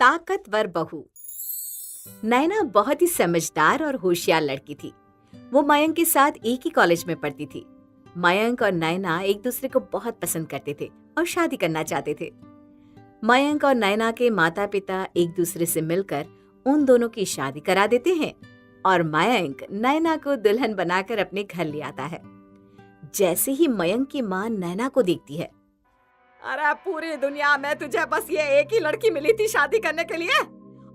ताकतवर बहू। नैना बहुत ही समझदार और होशियार लड़की थी। वो मयंक के साथ एक ही कॉलेज में पढ़ती थी। मयंक और नैना एक दूसरे को बहुत पसंद करते थे और शादी करना चाहते थे। मयंक और नैना के माता पिता एक दूसरे से मिलकर उन दोनों की शादी करा देते हैं और मयंक नैना को दुल्हन बनाकर अपने घर ले आता है। जैसे ही मयंक की माँ नैना को देखती है, अरे पूरी दुनिया में तुझे बस ये एक ही लड़की मिली थी शादी करने के लिए,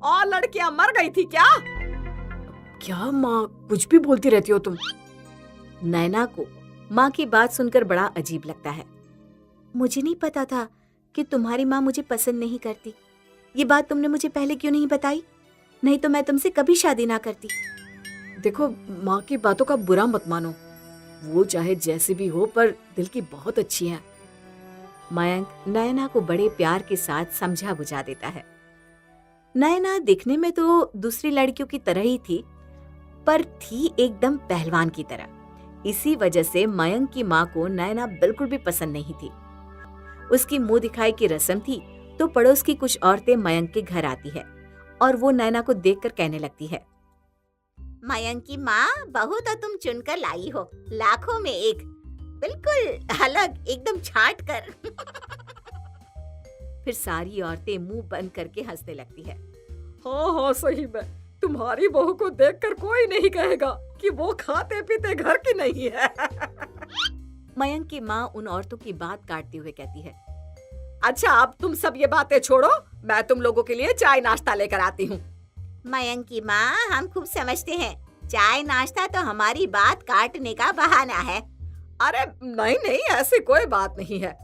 और लड़कियां मर गई थी क्या? क्या माँ कुछ भी बोलती रहती हो तुम? नैना को माँ की बात सुनकर बड़ा अजीब लगता है। मुझे नहीं पता था कि तुम्हारी माँ मुझे पसंद नहीं करती। ये बात तुमने मुझे पहले क्यों नहीं बताई? नहीं तो मैं तुमसे कभी शादी ना करती। देखो माँ की बातों का बुरा मत मानो, वो चाहे जैसे भी हो पर दिल की बहुत अच्छी है। मयंक नैना को बड़े प्यार के साथ समझा बुझा देता है। नैना दिखने में तो दूसरी लड़कियों की तरह ही थी, पर थी एकदम पहलवान की तरह। इसी वजह से मयंक की माँ को नैना बिल्कुल भी पसंद नहीं थी। उसकी मुंह दिखाई की रस्म थी तो पड़ोस की कुछ औरतें मयंक के घर आती है और वो नैना को देखकर कहने लगती है, मयंक की माँ, बहू तो तुम चुनकर लाई हो, लाखों में एक, बिल्कुल अलग, एकदम छांट कर। फिर सारी औरतें मुंह बंद करके हंसने लगती है। हाँ सही में, तुम्हारी बहू को देखकर कोई नहीं कहेगा कि वो खाते पीते घर की नहीं है। मयंक की माँ उन औरतों की बात काटते हुए कहती है, अच्छा अब तुम सब ये बातें छोड़ो, मैं तुम लोगों के लिए चाय नाश्ता लेकर आती हूँ। मयंक की माँ, हम खूब समझते हैं, चाय नाश्ता तो हमारी बात काटने का बहाना है। अरे नहीं, ऐसी कोई बात नहीं है।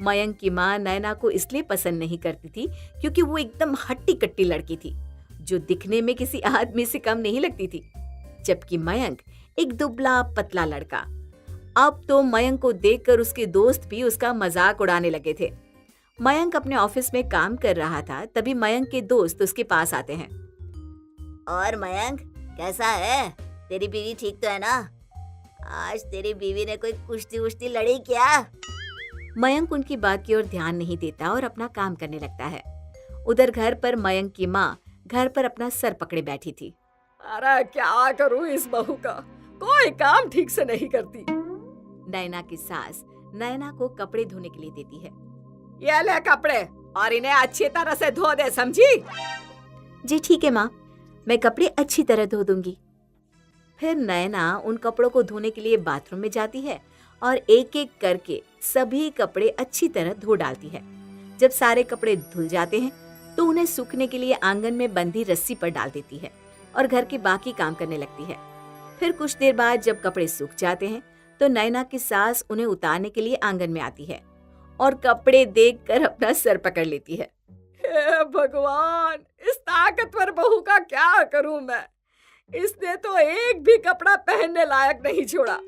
मयंक की माँ नैना को इसलिए पसंद नहीं करती थी क्योंकि वो एकदम हट्टी कट्टी लड़की थी, जो दिखने में किसी आदमी से कम नहीं लगती थी, जबकि मयंक एक दुबला पतला लड़का। अब तो मयंक को देखकर उसके दोस्त भी उसका मजाक उड़ाने लगे थे। मयंक अपने ऑफिस में काम कर रहा था, तभी मयंक के दोस्त उसके पास आते हैं। और मयंक, कैसा है? तेरी बीवी ठीक तो है ना? आज तेरी बीवी ने कोई कुश्ती वुश्ती लड़ी क्या? मयंक उनकी बात की ओर ध्यान नहीं देता और अपना काम करने लगता है। उधर घर पर मयंक की माँ घर पर अपना सर पकड़े बैठी थी। अरे क्या करूँ इस बहू का, कोई काम ठीक से नहीं करती। नैना की सास नैना को कपड़े धोने के लिए देती है। ये ले कपड़े और इन्हें अच्छी तरह से धो दे, समझी? जी ठीक है माँ, मैं कपड़े अच्छी तरह धो दूंगी। फिर नैना उन कपड़ों को धोने के लिए बाथरूम में जाती है और एक एक करके सभी कपड़े अच्छी तरह धो डालती है। जब सारे कपड़े धुल जाते हैं तो उन्हें सूखने के लिए आंगन में बंधी रस्सी पर डाल देती है और घर के बाकी काम करने लगती है। फिर कुछ देर बाद जब कपड़े सूख जाते हैं तो नैना की सास उन्हें उतारने के लिए आंगन में आती है और कपड़े देखकर अपना सर पकड़ लेती है। हे भगवान, इस ताकतवर बहू का क्या करूं मैं? इसने तो एक भी कपड़ा पहनने लायक नहीं छोड़ा।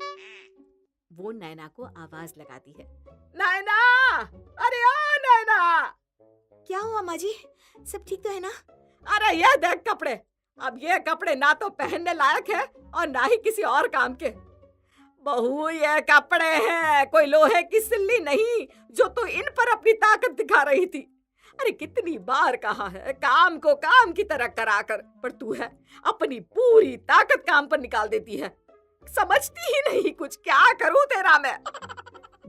वो नैना को आवाज लगाती है, नैना, अरे ओ नैना। क्या हुआ माँ जी, सब ठीक तो है ना? अरे ये देख कपड़े, अब ये कपड़े ना तो पहनने लायक है और ना ही किसी और काम के। बहू ये कपड़े हैं, कोई लोहे की सिल्ली नहीं जो तू इन पर अपनी ताकत दिखा रही थी। अरे कितनी बार कहा है काम को काम की तरह करा कर, पर तू है अपनी पूरी ताकत काम पर निकाल देती है, समझती ही नहीं कुछ। क्या करूं तेरा मैं?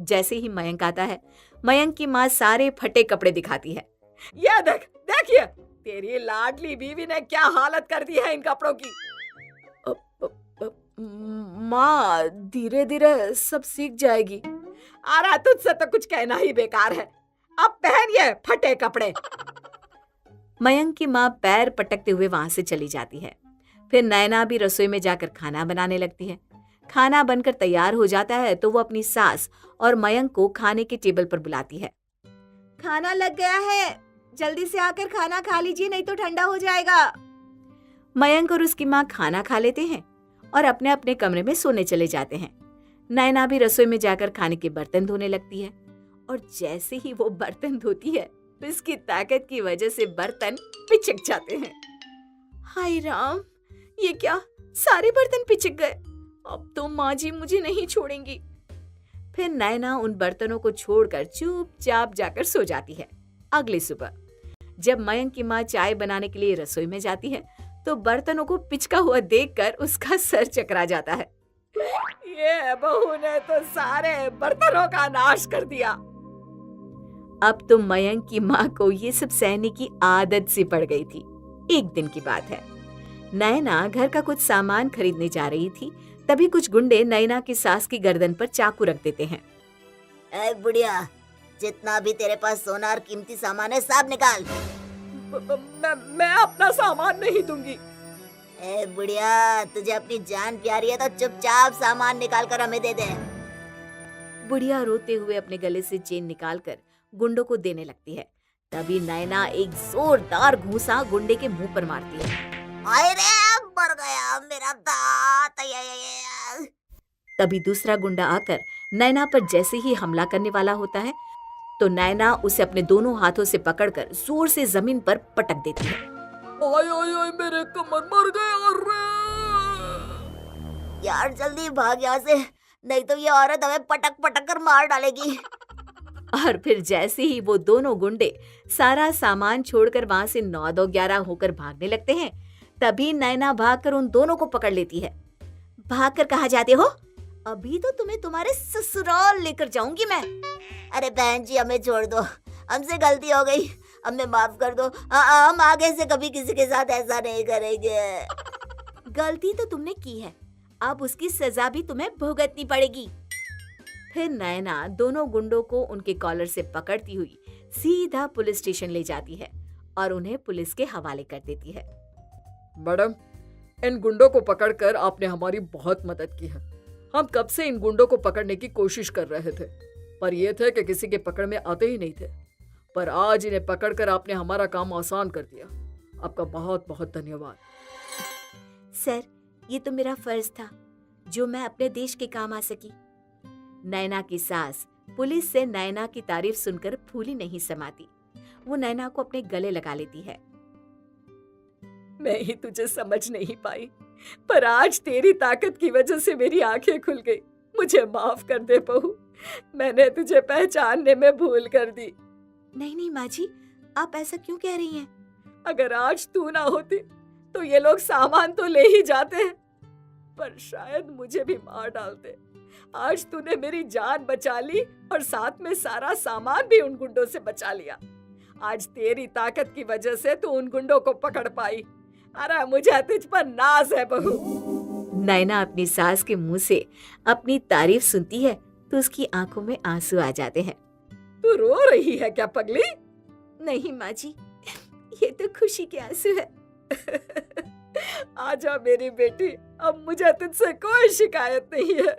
जैसे ही मयंक आता है, मयंक की माँ सारे फटे कपड़े दिखाती है। ये देखिए तेरी लाडली बीवी ने क्या हालत कर दी है इन कपड़ों की। माँ, धीरे धीरे सब सीख जाएगी। अरे तुझसे तो कुछ कहना ही बेकार है, अब पहन ये फटे कपड़े। मयंक की माँ पैर पटकते हुए वहां से चली जाती है। फिर नैना भी रसोई में जाकर खाना बनाने लगती है। खाना बनकर तैयार हो जाता है तो वो अपनी सास और मयंक को खाने के टेबल पर बुलाती है। खाना लग गया है, जल्दी से आकर खाना खा लीजिए, नहीं तो ठंडा हो जाएगा। मयंक और उसकी माँ खाना खा लेते हैं और अपने अपने कमरे में सोने चले जाते हैं। नैना भी रसोई में जाकर खाने के बर्तन धोने लगती है और जैसे ही वो बर्तन धोती है तो इसकी ताकत की वजह से बर्तन पिचक जाते हैं। हाय राम, ये क्या, सारे बर्तन पिचक गए। अब तो माँ जी मुझे नहीं छोड़ेंगी। फिर नैना उन बर्तनों को छोड़कर चुपचाप जाकर सो जाती है। अगली सुबह जब मयंक की माँ चाय बनाने के लिए रसोई में जाती है तो बर्तनों को पिचका हुआ देखकर उसका सर चकरा जाता है। ये बहू ने तो सारे बर्तनों का नाश कर दिया। अब तो मयंक की माँ को ये सब सहने की आदत सी पड़ गई थी। एक दिन की बात है, नैना घर का कुछ सामान खरीदने जा रही थी। तभी कुछ गुंडे नैना की सास की गर्दन पर चाकू रख देते हैं। ए बुढ़िया, जितना भी तेरे पास सोना और कीमती सामान है सब निकाल। मैं अपना सामान नहीं दूंगी। ए बुढ़िया, तुझे अपनी जान प्यारी है तो चुपचाप सामान निकाल कर हमें दे दे। बुढ़िया रोते हुए अपने गले से चेन निकालकर गुंडों को देने लगती है। तभी नैना एक जोरदार घूंसा गुंडे के मुंह पर मारती है। आए रे, मर गया मेरा दांत। तभी दूसरा गुंडा आकर नैना पर जैसे ही हमला करने वाला होता है तो नैना उसे अपने दोनों हाथों से पकड़कर जोर से जमीन पर पटक देती है। ओए ओए ओए, मेरे कमर मर गया रे। यार जल्दी भाग यहाँ से, नहीं तो ये औरत हमें पटक पटक कर मार डालेगी। और फिर जैसे ही वो दोनों गुंडे सारा सामान छोड़कर वहां से 9-2-11 होकर भागने लगते हैं, तभी नैना भागकर उन दोनों को पकड़ लेती है। भागकर कहाँ जाते हो? अभी तो तुम्हें तुम्हारे ससुराल लेकर जाऊंगी मैं। अरे बहन जी, हमें छोड़ दो, हमसे गलती हो गई, हमें माफ कर दो। हम आगे से कभी किसी के साथ ऐसा नहीं करेंगे। गलती तो तुमने की है, अब उसकी सजा भी तुम्हें भुगतनी पड़ेगी। फिर नैना दोनों गुंडों को उनके कॉलर से पकड़ती हुई सीधा पुलिस स्टेशन ले जाती है और उन्हें पुलिस के हवाले कर देती है। मैडम, इन गुंडों को पकड़कर आपने हमारी बहुत मदद की है। हम कब से इन गुंडों को पकड़ने की कोशिश कर रहे थे, पर ये थे कि किसी के पकड़ में आते ही नहीं थे। पर आज इन्हें पकड़कर आपने हमारा काम आसान कर दिया। आपका बहुत बहुत धन्यवाद। सर, ये तो मेरा फर्ज था जो मैं अपने देश के काम आ सकी। नैना की सास पुलिस से नैना की तारीफ सुनकर फूली नहीं समाती। वो नैना को अपने गले लगा लेती है। मैं ही तुझे समझ नहीं पाई, पर आज तेरी ताकत की वजह से मेरी आंखें खुल गई। मुझे माफ कर दे बहू, मैंने तुझे पहचानने में भूल कर दी। नहीं माँ जी, आप ऐसा क्यों कह रही हैं? अगर आज तू ना होती तो ये लोग सामान तो ले ही जाते हैं, पर शायद मुझे भी मार डालते। आज तूने मेरी जान बचा ली और साथ में सारा सामान भी उन गुंडों से बचा लिया। आज तेरी ताकत की वजह से तू उन गुंडों को पकड़ पाई। अरे मुझे तुझ पर नाज है बहू। नैना अपनी सास के मुंह से अपनी तारीफ सुनती है तो उसकी आंखों में आंसू आ जाते हैं। तू रो रही है क्या पगली? नहीं माँ जी, ये तो खुशी के आंसू है। आजा मेरी बेटी, अब मुझे तुझसे कोई शिकायत नहीं है।